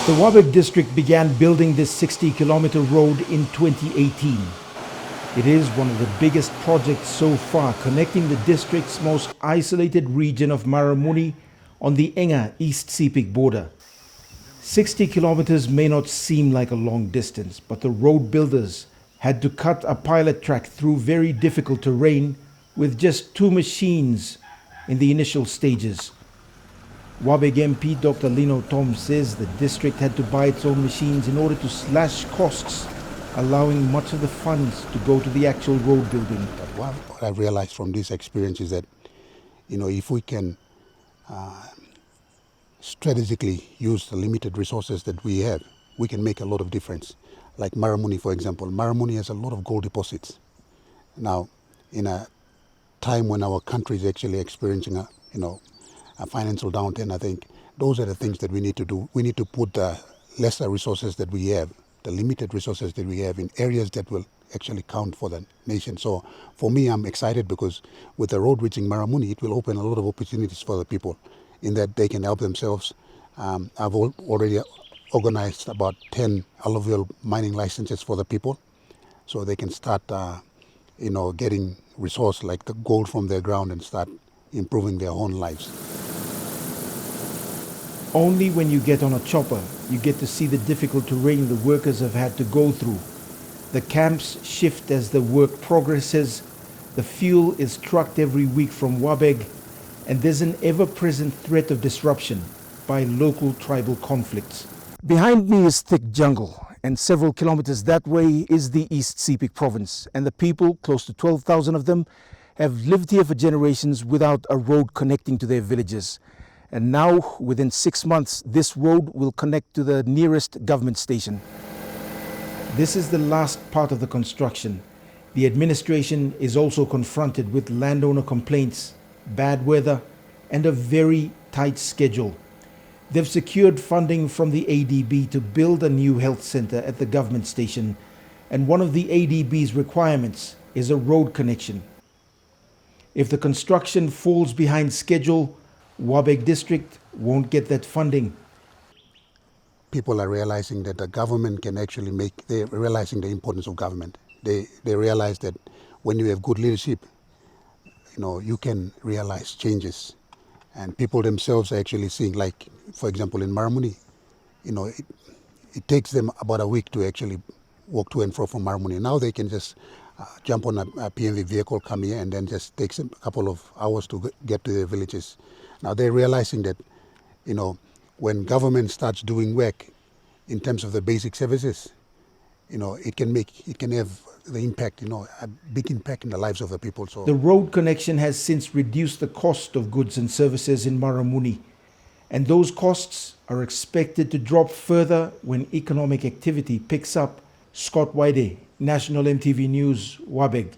The Wabag District began building this 60-kilometer road in 2018. It is one of the biggest projects so far, connecting the district's most isolated region of Maramuni on the Enga East Sepik border. 60 kilometers may not seem like a long distance, but the road builders had to cut a pilot track through very difficult terrain with just 2 machines in the initial stages. Wabag MP Dr. Lino Tom says the district had to buy its own machines in order to slash costs, allowing much of the funds to go to the actual road building. What I realized from this experience is that, if we can strategically use the limited resources that we have, we can make a lot of difference. Like Maramuni, for example. Maramuni has a lot of gold deposits. Now, in a time when our country is actually experiencing a financial downturn, I think those are the things that we need to do. We need to put the lesser resources that we have, the limited resources that we have, in areas that will actually count for the nation. So for me, I'm excited because with the road reaching Maramuni, it will open a lot of opportunities for the people in that they can help themselves. I've already organized about 10 alluvial mining licenses for the people, so they can start getting resource like the gold from their ground and start improving their own lives. Only when you get on a chopper, you get to see the difficult terrain the workers have had to go through. The camps shift as the work progresses. The fuel is trucked every week from Wabag, and there's an ever-present threat of disruption by local tribal conflicts. Behind me is thick jungle, and several kilometers that way is the East Sepik province, and the people, close to 12,000 of them, have lived here for generations without a road connecting to their villages. And now, within 6 months, this road will connect to the nearest government station. This is the last part of the construction. The administration is also confronted with landowner complaints, bad weather, and a very tight schedule. They've secured funding from the ADB to build a new health center at the government station, and one of the ADB's requirements is a road connection. If the construction falls behind schedule, Wabag District won't get that funding. People are realizing that the government can actually they're realizing the importance of government. They realize that when you have good leadership, you can realize changes. And people themselves are actually seeing, like, for example, in Maramuni, it takes them about a week to actually walk to and fro from Maramuni. Now they can just jump on a PMV vehicle, come here, and then just takes them a couple of hours to get to their villages. Now they're realizing that, when government starts doing work in terms of the basic services, it can have the impact, a big impact in the lives of the people. So the road connection has since reduced the cost of goods and services in Maramuni, and those costs are expected to drop further when economic activity picks up. Scott Waide, National MTV News, Wabag.